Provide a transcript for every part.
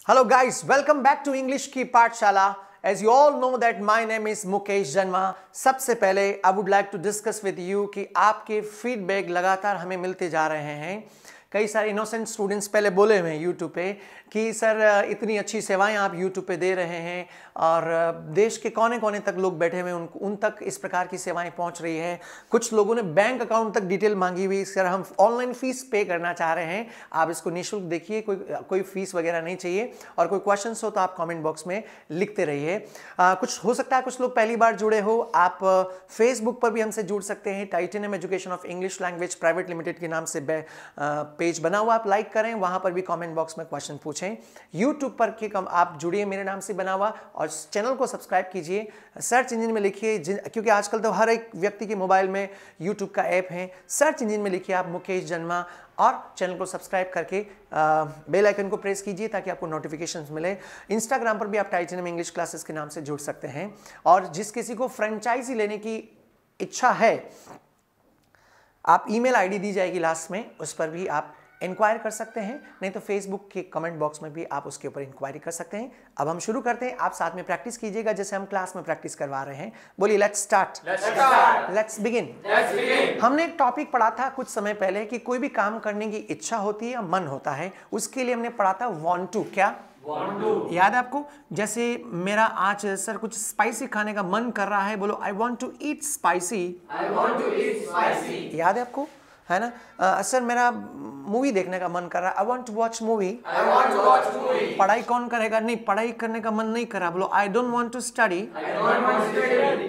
Hello guys, welcome back to English की पाठशाला. As you all know that my name is Mukesh जन्मा. सबसे पहले I would like to discuss with you कि आपके फीडबैक लगातार हमें मिलते जा रहे हैं. कई सारे इनोसेंट स्टूडेंट्स पहले बोले हुए हैं यूट्यूब पे कि सर इतनी अच्छी सेवाएं आप यूट्यूब पे दे रहे हैं और देश के कोने कोने तक लोग बैठे हुए हैं, उन तक इस प्रकार की सेवाएं पहुंच रही हैं. कुछ लोगों ने बैंक अकाउंट तक डिटेल मांगी हुई, सर हम ऑनलाइन फीस पे करना चाह रहे हैं, आप इसको निःशुल्क देखिए, कोई फीस वगैरह नहीं चाहिए. और कोई क्वेश्चन हो तो आप कॉमेंट बॉक्स में लिखते रहिए. कुछ हो सकता है कुछ लोग पहली बार जुड़े हो, आप फेसबुक पर भी हमसे जुड़ सकते हैं. Titanium education of English language private limited के नाम से पेज बना हुआ, आप लाइक करें, वहां पर भी कमेंट बॉक्स में क्वेश्चन पूछें. यूट्यूब पर आप जुड़िए मेरे नाम से बना हुआ और चैनल को सब्सक्राइब कीजिए. सर्च इंजन में लिखिए, क्योंकि आजकल तो हर एक व्यक्ति के मोबाइल में यूट्यूब का ऐप है. सर्च इंजन में लिखिए आप मुकेश जन्मा और चैनल को सब्सक्राइब करके बेल आइकन को प्रेस कीजिए ताकि आपको नोटिफिकेशंस मिले. इंस्टाग्राम पर भी आप टाइटेनियम इंग्लिश क्लासेस के नाम से जुड़ सकते हैं. और जिस किसी को फ्रेंचाइजी लेने की इच्छा है, आप ईमेल आईडी दी जाएगी लास्ट में, उस पर भी आप इंक्वायर कर सकते हैं. नहीं तो फेसबुक के कमेंट बॉक्स में भी आप उसके ऊपर इंक्वायरी कर सकते हैं. अब हम शुरू करते हैं, आप साथ में प्रैक्टिस कीजिएगा जैसे हम क्लास में प्रैक्टिस करवा रहे हैं. बोलिए लेट्स स्टार्ट, लेट्स बिगिन. हमने एक टॉपिक पढ़ा था कुछ समय पहले कि कोई भी काम करने की इच्छा होती है या मन होता है, उसके लिए हमने पढ़ा था वांट टू. क्या याद है आपको? जैसे मेरा आज सर कुछ स्पाइसी खाने का मन कर रहा है, बोलो I want to eat spicy. याद है आपको? है ना? सर मेरा मूवी देखने का मन कर रहा है, I want to watch movie. पढ़ाई कौन करेगा? नहीं, पढ़ाई करने का मन नहीं कर रहा, बोलो I don't want to study.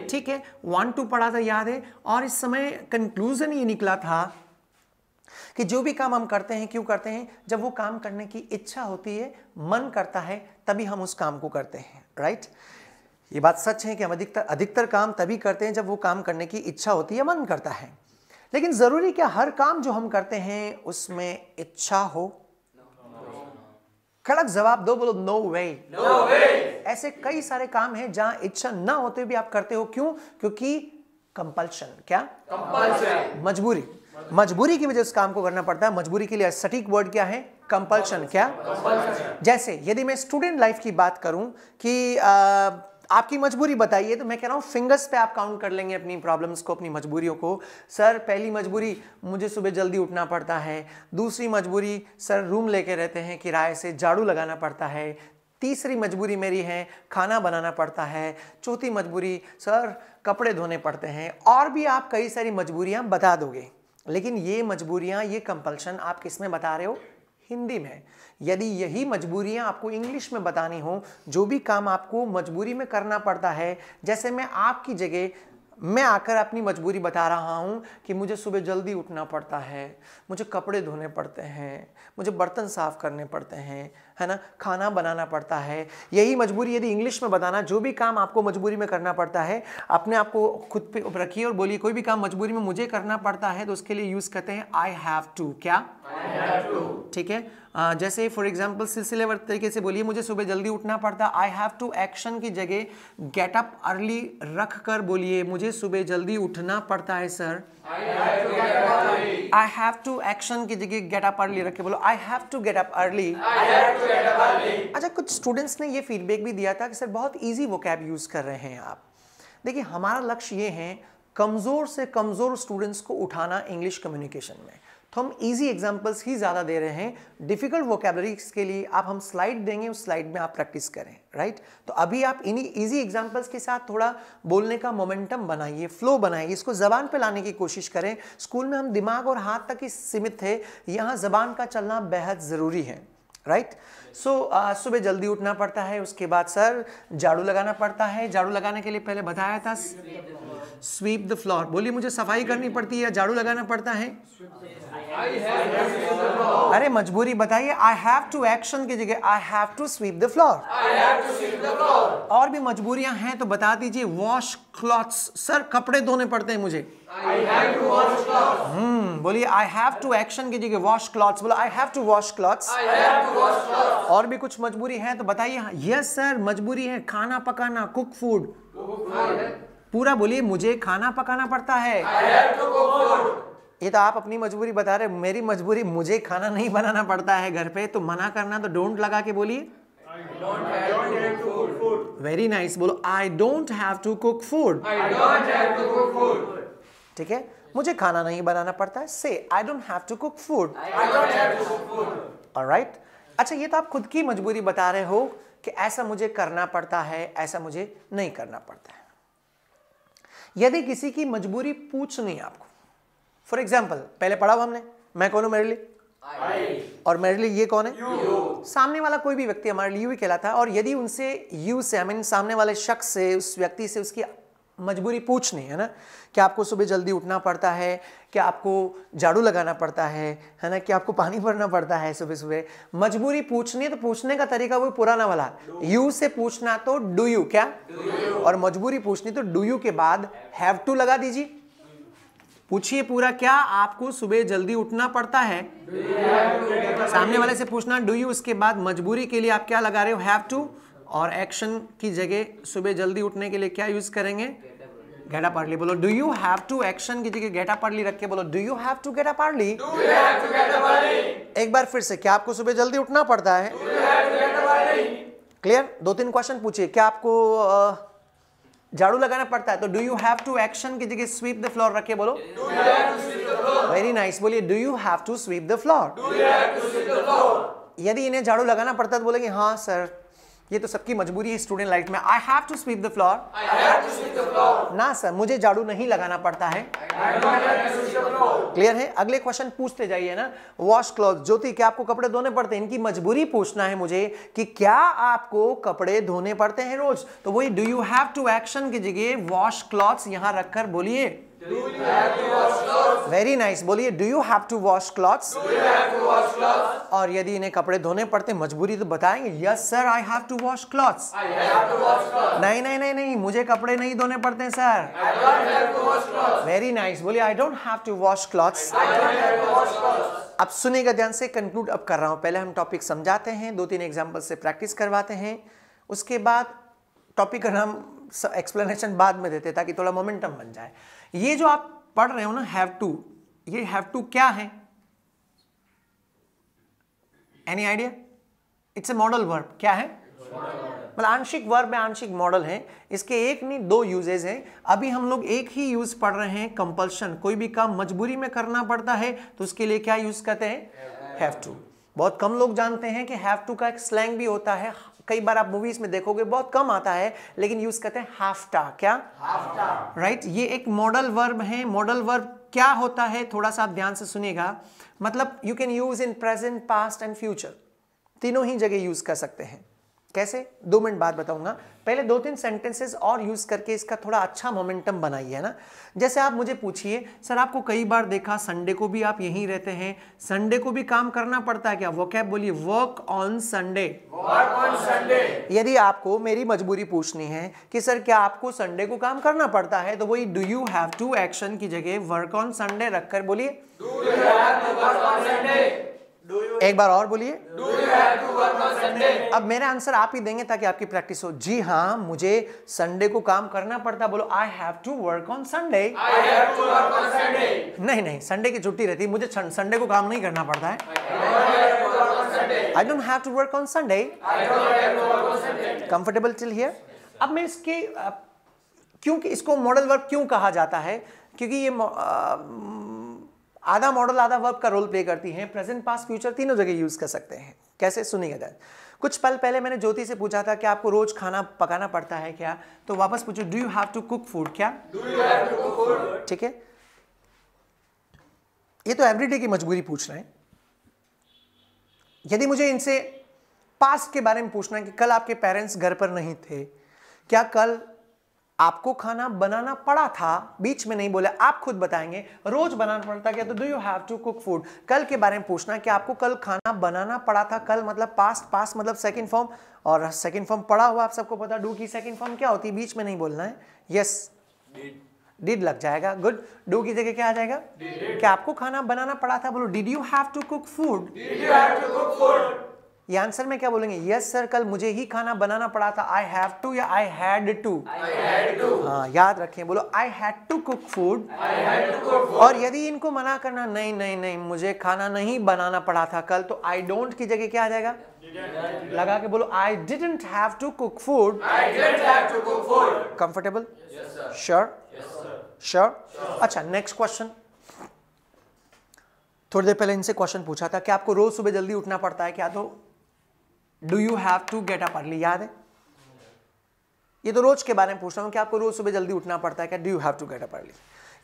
ठीक है, वांट टू पढ़ा था, याद है. और इस समय कंक्लूजन ये निकला था कि जो भी काम हम करते हैं, क्यों करते हैं? जब वो काम करने की इच्छा होती है, मन करता है, तभी हम उस काम को करते हैं. राइट? ये बात सच है कि हम अधिकतर काम तभी करते हैं जब वो काम करने की इच्छा होती है, मन करता है. लेकिन जरूरी क्या हर काम जो हम करते हैं उसमें इच्छा हो? कड़क जवाब दो, बोलो नो वे. ऐसे कई सारे काम हैं जहां इच्छा ना होते भी आप करते हो. क्यों? क्योंकि कंपल्शन. क्या? कंपल्शन, मजबूरी की वजह से काम को करना पड़ता है. मजबूरी के लिए सटीक वर्ड क्या है? कंपल्शन. क्या? जैसे यदि मैं स्टूडेंट लाइफ की बात करूं कि आपकी मजबूरी बताइए, तो मैं कह रहा हूं फिंगर्स पे आप काउंट कर लेंगे अपनी प्रॉब्लम्स को, अपनी मजबूरियों को. सर पहली मजबूरी, मुझे सुबह जल्दी उठना पड़ता है. दूसरी मजबूरी, सर रूम लेके रहते हैं किराए से, झाड़ू लगाना पड़ता है. तीसरी मजबूरी मेरी है खाना बनाना पड़ता है. चौथी मजबूरी, सर कपड़े धोने पड़ते हैं. और भी आप कई सारी मजबूरियां बता दोगे. लेकिन ये मजबूरियां, ये कंपल्शन आप किस में बता रहे हो? हिंदी में. यदि यही मजबूरियां आपको इंग्लिश में बतानी हो, जो भी काम आपको मजबूरी में करना पड़ता है, जैसे मैं आपकी जगह मैं आकर अपनी मजबूरी बता रहा हूं कि मुझे सुबह जल्दी उठना पड़ता है, मुझे कपड़े धोने पड़ते हैं, मुझे बर्तन साफ करने पड़ते हैं, है ना, खाना बनाना पड़ता है. यही मजबूरी यदि इंग्लिश में बताना, जो भी काम आपको मजबूरी में करना पड़ता है, अपने आप को खुद पे रखिए और बोलिए कोई भी काम मजबूरी में मुझे करना पड़ता है, तो उसके लिए यूज करते हैं आई हैव टू. क्या? ठीक है. जैसे फॉर एग्जाम्पल सिलसिलेवार तरीके से बोलिए, मुझे सुबह जल्दी उठना पड़ता. आई हैव टू एक्शन की जगह गेट अप अर्ली रख कर बोलिए, मुझे सुबह जल्दी उठना पड़ता है sir. I have to action की जगह गेट अप अर्ली रख के बोलो I have to get up early. अच्छा, कुछ स्टूडेंट्स ने ये फीडबैक भी दिया था कि सर बहुत ईजी वोकैब यूज कर रहे हैं आप. देखिए हमारा लक्ष्य ये है कमजोर से कमजोर स्टूडेंट्स को उठाना इंग्लिश कम्युनिकेशन में. तो हम इजी एग्जांपल्स ही ज़्यादा दे रहे हैं. डिफिकल्ट वोकैबुलरीज के लिए आप हम स्लाइड देंगे, उस स्लाइड में आप प्रैक्टिस करें. राइट? तो अभी आप इन्हीं इजी एग्जांपल्स के साथ थोड़ा बोलने का मोमेंटम बनाइए, फ्लो बनाइए, इसको ज़बान पे लाने की कोशिश करें. स्कूल में हम दिमाग और हाथ तक ही सीमित थे, यहाँ ज़बान का चलना बेहद ज़रूरी है. राइट? सो सुबह जल्दी उठना पड़ता है, उसके बाद सर झाड़ू लगाना पड़ता है. झाड़ू लगाने के लिए पहले बताया था स्वीप द फ्लोर. बोलिए मुझे सफाई करनी पड़ती है या झाड़ू लगाना पड़ता है? अरे मजबूरी बताइए. आई हैव टू एक्शन की जगह I have to sweep the floor. और भी मजबूरियां हैं तो बता दीजिए. वॉश क्लॉथ्स, सर कपड़े धोने पड़ते हैं मुझे. बोलिए आई हैव टू एक्शन की जगह वॉश क्लॉथ्स. बोलो I have to wash clothes. और भी कुछ मजबूरी है तो बताइए. यस सर मजबूरी है खाना पकाना, कुक फूड. पूरा बोलिए मुझे खाना पकाना पड़ता है. ये तो आप अपनी मजबूरी बता रहे, मेरी मजबूरी मुझे खाना नहीं बनाना पड़ता है घर पे. तो मना करना तो डोंट लगा के बोलिए वेरी नाइस, बोलो I don't have to cook food. ठीक है, मुझे खाना नहीं बनाना पड़ता है, so I don't have to cook food. Alright, अच्छा ये तो आप खुद की मजबूरी बता रहे हो कि ऐसा मुझे करना पड़ता है, ऐसा मुझे नहीं करना पड़ता है। यदि किसी की मजबूरी पूछनी है आपको, फॉर एग्जाम्पल पहले पढ़ा हुआ हमने, मैं कौन हूं मेरे लिए, और मेरे लिए ये कौन है, सामने वाला कोई भी व्यक्ति हमारे लिए यू ही कहलाता है। और यदि उनसे यू से आई मीन सामने वाले शख्स से, उस व्यक्ति से उसकी मजबूरी पूछनी है ना, कि आपको सुबह जल्दी उठना पड़ता है, क्या आपको झाड़ू लगाना पड़ता है ना, कि आपको पानी भरना पड़ता है सुबह सुबह, मजबूरी पूछनी है तो पूछने का तरीका वो पुराना वाला, यू से पूछना तो डू यू, क्या और मजबूरी पूछनी तो डू यू के बाद हैव टू लगा दीजिए। पूछिए पूरा, क्या आपको सुबह जल्दी उठना पड़ता है, सामने वाले से पूछना डू यू, उसके बाद मजबूरी के लिए आप क्या लगा रहे हो, हैव टू, और एक्शन की जगह सुबह जल्दी उठने के लिए क्या यूज करेंगे, गेट अप अर्ली। बोलो do you have to, action की जगह गेट अप अर्ली रख के बोलो do you have to get up early. एक बार फिर से, क्या आपको सुबह जल्दी उठना पड़ता है, क्लियर। 2-3 क्वेश्चन पूछिए, क्या आपको झाड़ू लगाना पड़ता है, तो do you have to, action की जगह स्वीप द फ्लोर रख के बोलो वेरी नाइस, बोलिए do you have to sweep the floor. यदि इन्हें झाड़ू लगाना पड़ता है तो बोलेंगे हाँ सर ये तो सबकी मजबूरी है स्टूडेंट लाइफ में, I have to sweep the floor. ना सर मुझे झाड़ू नहीं लगाना पड़ता है, क्लियर है। अगले क्वेश्चन पूछते जाइए ना, वॉश क्लॉथ, ज्योति क्या आपको कपड़े धोने पड़ते हैं, इनकी मजबूरी पूछना है मुझे कि क्या आपको कपड़े धोने पड़ते हैं रोज, तो वही do you have to, action की जगह वॉश क्लॉथ्स यहां रखकर बोलिए वेरी नाइस, बोलिए do you have to wash clothes. और यदि इन्हें कपड़े धोने पड़ते मजबूरी तो बताएंगे yes sir I have to wash clothes. नहीं नहीं नहीं नहीं मुझे कपड़े नहीं धोने पड़ते सर, वेरी नाइस, बोलिए I don't have to wash clothes. अब सुनिएगा ध्यान से, कंक्लूड अब कर रहा हूं, पहले हम टॉपिक समझाते हैं, 2-3 एग्जाम्पल से प्रैक्टिस करवाते हैं, उसके बाद टॉपिक का नाम एक्सप्लेनेशन बाद में देते ताकि थोड़ा मोमेंटम बन जाए। ये जो आप पढ़ रहे हो ना हैव टू, ये हैव टू क्या है, any idea? It's a modal verb, क्या है मतलब आंशिक वर्ब है, आंशिक मॉडल है, इसके एक नहीं 2 यूजेज हैं। अभी हम लोग एक ही यूज पढ़ रहे हैं, कंपल्शन, कोई भी काम मजबूरी में करना पड़ता है तो उसके लिए क्या यूज करते हैं, हैव टू। बहुत कम लोग जानते हैं कि हैव टू का एक स्लैंग भी होता है, कई बार आप मूवीज में देखोगे बहुत कम आता है, लेकिन यूज करते हैं हाफ्टा, क्या हाफ्टा, राइट। ये एक मॉडल वर्ब है। मॉडल वर्ब क्या होता है थोड़ा सा आप ध्यान से सुनिएगा, मतलब you can use in present, past and future, तीनों ही जगह यूज कर सकते हैं। कैसे, 2 मिनट बाद बताऊंगा, पहले 2-3 सेंटेंसेस और यूज करके इसका थोड़ा अच्छा मोमेंटम बनाइए ना। जैसे आप मुझे पूछिए सर आपको कई बार देखा संडे को भी आप यहीं रहते हैं, संडे को भी काम करना पड़ता है क्या, वोकैब बोलिए वर्क ऑन संडे। यदि आपको मेरी मजबूरी पूछनी है कि सर क्या आपको संडे को काम करना पड़ता है, तो वही do you have to, action की जगह वर्क ऑन संडे रखकर बोलिए एक बार और बोलिए, अब मेरा आंसर आप ही देंगे ताकि आपकी प्रैक्टिस हो। जी हाँ मुझे संडे को काम करना पड़ता, बोलो I have to work on Sunday. नहीं नहीं संडे की छुट्टी रहती है, मुझे संडे को काम नहीं करना पड़ता है, I don't have to work on Sunday. Comfortable till here. अब मैं इसके क्योंकि इसको मॉडल वर्ब क्यों कहा जाता है, क्योंकि ये आधा मॉडल आधा वर्ब का रोल प्ले करती हैं, प्रेजेंट पास्ट फ्यूचर तीनों जगह यूज कर सकते हैं। कैसे, सुनिएगा। कुछ पल पहले मैंने ज्योति से पूछा था कि आपको रोज खाना पकाना पड़ता है क्या, तो वापस पूछो do you have to cook food, क्या ठीक है। ये तो एवरीडे की मजबूरी पूछ रहे हैं। यदि मुझे इनसे पास्ट के बारे में पूछना है कि कल आपके पेरेंट्स घर पर नहीं थे, क्या कल आपको खाना बनाना पड़ा था, बीच में नहीं बोले, आप खुद बताएंगे रोज बनाना पड़ता क्या, तो do you have to cook food. कल के बारे में पूछना कि आपको कल खाना बनाना पड़ा था, कल मतलब पास्ट, पास्ट मतलब सेकंड फॉर्म, और सेकंड फॉर्म पड़ा हुआ आप सबको पता, डू की सेकंड फॉर्म क्या होती है, बीच में नहीं बोलना है, यस डिड लग जाएगा, गुड। डू की जगह क्या आ जाएगा, क्या आपको खाना बनाना पड़ा था, बोलो did you have to cook food. ये आंसर में क्या बोलेंगे, यस सर कल मुझे ही खाना बनाना पड़ा था, आई हैव टू या आई हैड टू। हाँ याद रखें, बोलो I had to cook food. और यदि इनको मना करना, नहीं नहीं नहीं मुझे खाना नहीं बनाना पड़ा था कल, तो आई डोंट की जगह क्या आ जाएगा, लगा के बोलो, I didn't have to cook food. Comfortable? Sure? Sure? अच्छा, नेक्स्ट क्वेश्चन. थोड़ी देर पहले इनसे क्वेश्चन पूछा था कि आपको रोज सुबह जल्दी उठना पड़ता है क्या? तो do you have to get up early, याद है? ये तो रोज के बारे में पूछ रहा हूं कि आपको रोज सुबह जल्दी उठना पड़ता है क्या? Do you have to get up early.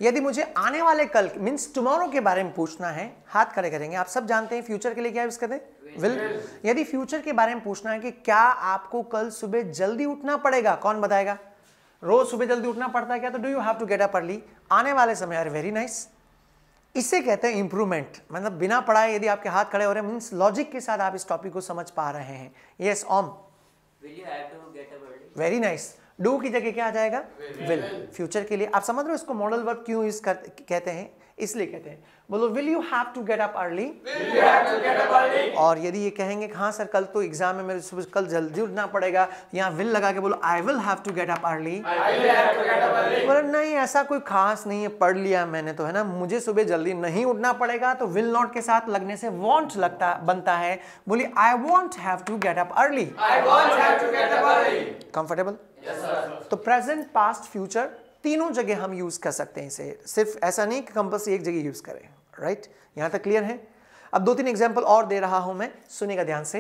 यदि मुझे आने वाले कल मीन्स टुमारो के बारे में पूछना है, हाथ खड़े करेंगे. आप सब जानते हैं फ्यूचर के लिए क्या यूज करते हैं? विल. यदि फ्यूचर के बारे में पूछना है कि क्या आपको कल सुबह जल्दी उठना पड़ेगा, कौन बताएगा? रोज सुबह जल्दी उठना पड़ता है क्या? तो do you have to get up early. आने वाले समय, अरे वेरी नाइस. इसे कहते हैं इंप्रूवमेंट. मतलब बिना पढ़ाए यदि आपके हाथ खड़े हो रहे हैं मीन्स लॉजिक के साथ आप इस टॉपिक को समझ पा रहे हैं. Yes Om. Very nice. Do की जगह क्या आ जाएगा? विल. फ्यूचर के लिए आप समझ रहे हो इसको मॉडल वर्ब क्यों यूज कहते हैं? इसलिए कहते हैं. बोलो will you have to get up early. और यदि ये कहेंगे कि हाँ सर कल तो एग्जाम है, मेरे सुबह कल जल्दी उठना पड़ेगा, यहाँ विल लगा के बोलो I will have to get up early. बोलो नहीं ऐसा कोई खास नहीं है, पढ़ लिया मैंने तो, है ना, मुझे सुबह जल्दी नहीं उठना पड़ेगा. तो विल नॉट के साथ लगने से वॉन्ट लगता बनता है. बोलिए I won't have to get up early. Comfortable? तो प्रेजेंट, पास्ट, फ्यूचर तीनों जगह हम यूज कर सकते हैं इसे. सिर्फ ऐसा नहीं कि कंपल्सरी एक जगह यूज करें. राइट? यहां तक क्लियर है? अब 2-3 एग्जांपल और दे रहा हूं मैं, सुनिएगा ध्यान से.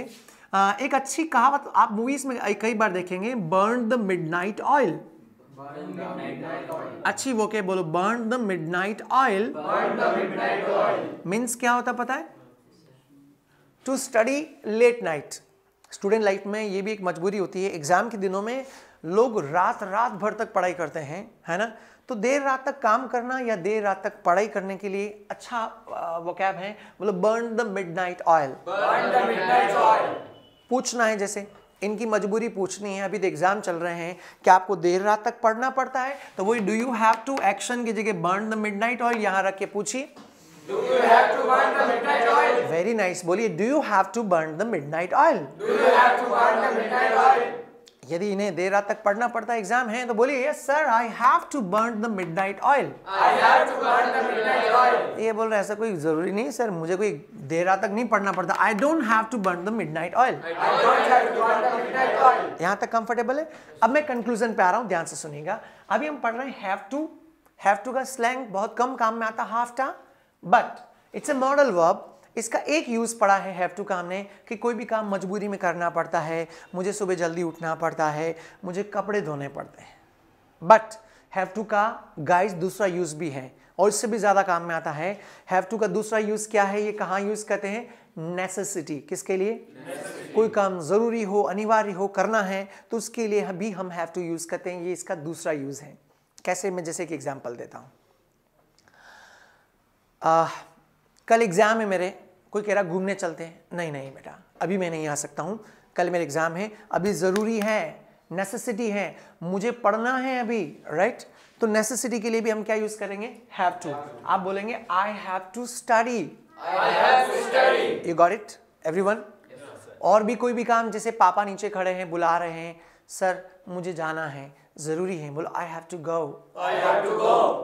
एक अच्छी कहावत आप मूवीज में कई बार देखेंगे, बर्न द मिडनाइट ऑयल. अच्छी वो के बोलो, burn the midnight oil. Means क्या होता पता है? To study late night. Student life में ये भी एक मजबूरी होती है. एग्जाम के दिनों में लोग रात भर तक पढ़ाई करते हैं, है ना. तो देर रात तक काम करना या देर रात तक पढ़ाई करने के लिए अच्छा वोकैब है, बोलो बर्न द मिडनाइट ऑयल. पूछना है, जैसे इनकी मजबूरी पूछनी है, अभी तो एग्जाम चल रहे हैं, क्या आपको देर रात तक पढ़ना पड़ता है? तो वही do you have to action की जगह बर्न द मिडनाइट ऑयल यहां रख के पूछिए. Very nice. बोलिए do you have to burn the midnight oil. यदि इन्हें देर रात तक पढ़ना पड़ता है, एग्जाम है, तो बोलिए yes sir I have to burn the midnight oil. ये बोल रहे ऐसा कोई जरूरी नहीं सर, मुझे कोई देर रात तक नहीं पढ़ना पड़ता. I don't have to burn the midnight oil. यहां तक कंफर्टेबल है? अब मैं कंक्लूजन पे आ रहा हूं, ध्यान से सुनिएगा. अभी हम पढ़ रहे हैं हैव टू. हैव टू का स्लैंग बहुत कम काम में आता, हाफ टा, but it's a modal verb. इसका एक यूज पड़ा है हैव टू का हमने कि कोई भी काम मजबूरी में करना पड़ता है, मुझे सुबह जल्दी उठना पड़ता है, मुझे कपड़े धोने पड़ते हैं. बट हैव टू का गाइस दूसरा यूज भी है और इससे भी ज्यादा काम में आता है. हैव टू का दूसरा यूज क्या है? ये कहाँ यूज करते हैं? नेसेसिटी. किसके लिए? कोई काम जरूरी हो, अनिवार्य हो, करना है, तो उसके लिए भी हम हैव टू यूज करते हैं. ये इसका दूसरा यूज है. कैसे? मैं जैसे कि एग्जाम्पल देता हूं. कल एग्जाम है मेरे, कोई कह रहा घूमने चलते हैं. नहीं नहीं बेटा, अभी मैं नहीं आ सकता हूं, कल मेरे एग्जाम है, अभी जरूरी है, नेसेसिटी है, मुझे पढ़ना है अभी. राइट? तो नेसेसिटी के लिए भी हम क्या यूज करेंगे? Have to. आप बोलेंगे I have to study. You got it everyone? और भी कोई भी काम, जैसे पापा नीचे खड़े हैं, बुला रहे हैं, सर मुझे जाना है, जरूरी है, बोलो आई हैव टू गो.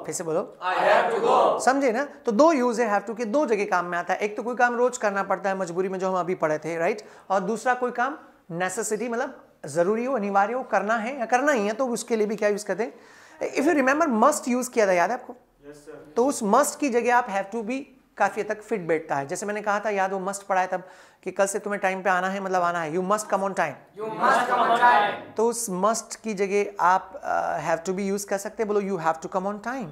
फिर से बोलो आई हैव टू गो. समझे ना? तो दो यूज है हैव टू के, दो जगह काम में आता है. एक तो कोई काम रोज करना पड़ता है मजबूरी में, जो हम अभी पढ़े थे, राइट? और दूसरा कोई काम नेसेसिटी, मतलब जरूरी हो, अनिवार्य हो, करना है या करना ही है, तो उसके लिए भी क्या यूज करते हैं? If you remember must use किया था, याद है आपको? तो उस मस्ट की जगह आप हैव टू भी काफी हद तक फिट बैठता है. जैसे मैंने कहा था, याद वो मस्ट पढ़ा है तब कि कल से तुम्हें टाइम पे आना है, मतलब आना है, you must come on time. तो उस मस्ट की जगह आप हैव टू भी यूज कर सकते हैं. बोलो you have to come on time.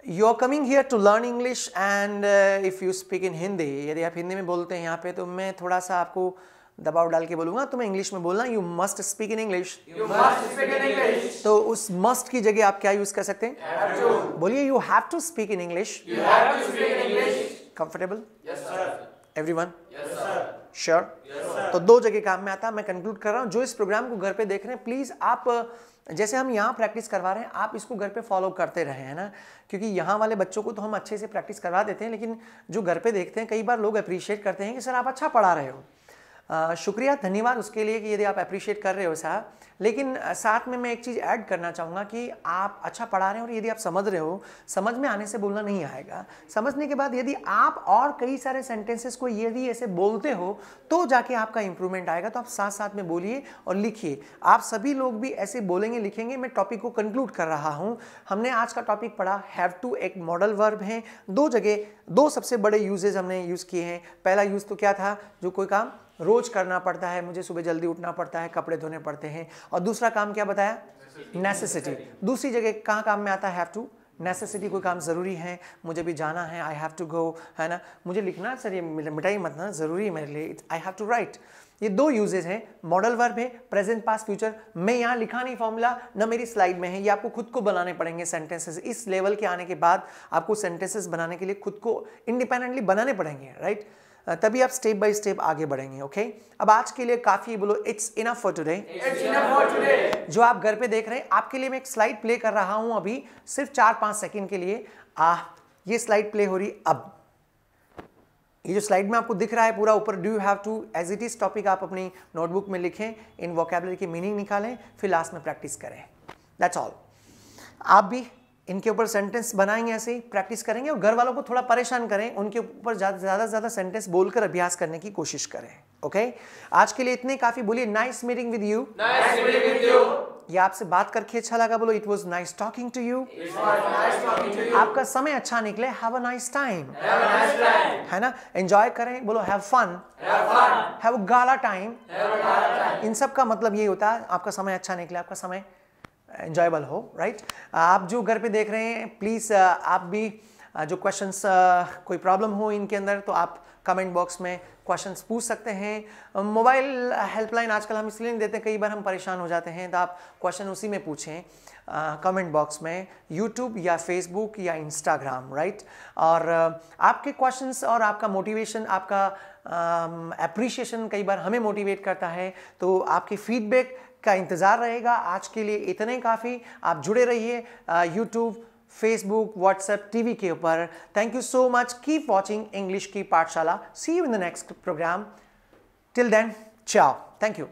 You are coming here to learn English and if you speak in Hindi. यदि आप हिंदी में बोलते हैं यहाँ पे, तो मैं थोड़ा सा आपको दबाव डाल के बोलूंगा, तुम्हें इंग्लिश में बोलना, you must speak in English. तो उस मस्ट की जगह आप क्या यूज कर सकते हैं? बोलिए you have to speak in English. Comfortable? Everyone? Sure? तो दो जगह काम में आता. मैं कंक्लूड कर रहा हूं. जो इस प्रोग्राम को घर पे देख रहे हैं, प्लीज आप जैसे हम यहाँ प्रैक्टिस करवा रहे हैं, आप इसको घर पे फॉलो करते रहे, है ना. क्योंकि यहाँ वाले बच्चों को तो हम अच्छे से प्रैक्टिस करवा देते हैं, लेकिन जो घर पे देखते हैं, कई बार लोग अप्रिशिएट करते हैं कि सर आप अच्छा पढ़ा रहे हो. शुक्रिया, धन्यवाद उसके लिए कि यदि आप अप्रिशिएट कर रहे हो साहब। लेकिन साथ में मैं एक चीज़ ऐड करना चाहूँगा कि आप अच्छा पढ़ा रहे हो और यदि आप समझ रहे हो, समझ में आने से बोलना नहीं आएगा। समझने के बाद यदि आप और कई सारे सेंटेंसेस को यदि ऐसे बोलते हो तो जाके आपका इंप्रूवमेंट आएगा। तो आप साथ साथ में बोलिए और लिखिए। आप सभी लोग भी ऐसे बोलेंगे, लिखेंगे। मैं टॉपिक को कंक्लूड कर रहा हूँ। हमने आज का टॉपिक पढ़ा हैव टू एक मॉडल वर्ब है। दो जगह दो सबसे बड़े यूजेज हमने यूज़ किए हैं। पहला यूज़ तो क्या था, जो कोई काम रोज करना पड़ता है, मुझे सुबह जल्दी उठना पड़ता है, कपड़े धोने पड़ते हैं। और दूसरा काम क्या बताया, नेसेसिटी। दूसरी जगह कहाँ काम में आता है हैव टू, नेसेसिटी, कोई काम ज़रूरी है, मुझे भी जाना है, आई हैव टू गो, है ना, मुझे लिखना सर ये मिटाई मत ना, ज़रूरी है मेरे लिए, आई हैव टू राइट। ये दो यूजेज हैं। मॉडल वर्ब है, प्रेजेंट पास्ट फ्यूचर। मैं यहाँ लिखा नहीं फॉर्मूला, ना मेरी स्लाइड में है, ये आपको खुद को बनाने पड़ेंगे सेंटेंसेस। इस लेवल के आने के बाद आपको सेंटेंसेस बनाने के लिए खुद को इंडिपेंडेंटली बनाने पड़ेंगे, राइट। तभी आप स्टेप बाय स्टेप आगे बढ़ेंगे। ओके, अब आज के लिए काफी, बोलो इट्स इनफ फॉर टुडे। जो आप घर पे देख रहे हैं, आपके लिए मैं एक स्लाइड प्ले कर रहा हूं अभी, सिर्फ 4-5 सेकंड के लिए। ये स्लाइड प्ले हो रही अब। ये जो स्लाइड में आपको दिख रहा है पूरा ऊपर, do you have to, as it is topic आप अपनी नोटबुक में लिखें, इन वोकैबुलरी की मीनिंग निकालें, फिर लास्ट में प्रैक्टिस करें। That's all. आप भी इनके ऊपर सेंटेंस बनाएंगे, ऐसे ही प्रैक्टिस करेंगे और घर वालों को थोड़ा परेशान करें, उनके ऊपर ज़्यादा सेंटेंस बोलकर अभ्यास करने की कोशिश करें। ओके, आज के लिए इतने काफी। बोलिए नाइस मीटिंग विद यू। ये आपसे बात करके अच्छा लगा, बोलो it was nice talking to you. आपका समय अच्छा निकले, हैव अ नाइस टाइम, है ना, एंजॉय करें, बोलो have fun, have a gala time. इन सब का मतलब ये होता है आपका समय अच्छा निकले, आपका समय एंजॉयबल हो, राइट। आप जो घर पे देख रहे हैं, प्लीज़ आप भी जो क्वेश्चंस, कोई प्रॉब्लम हो इनके अंदर, तो आप कमेंट बॉक्स में क्वेश्चंस पूछ सकते हैं। मोबाइल हेल्पलाइन आजकल हम इसलिए नहीं देते, कई बार हम परेशान हो जाते हैं, तो आप क्वेश्चन उसी में पूछें कमेंट बॉक्स में, यूट्यूब या फेसबुक या इंस्टाग्राम, राइट। और आपके क्वेश्चंस और आपका मोटिवेशन, आपका एप्रिशिएशन कई बार हमें मोटिवेट करता है, तो आपके फीडबैक का इंतज़ार रहेगा। आज के लिए इतने काफ़ी। आप जुड़े रहिए यूट्यूब, फेसबुक, व्हाट्सएप, टीवी के ऊपर। Thank you so much. Keep watching English की पाठशाला। See you in the next programme. Till then, ciao. Thank you.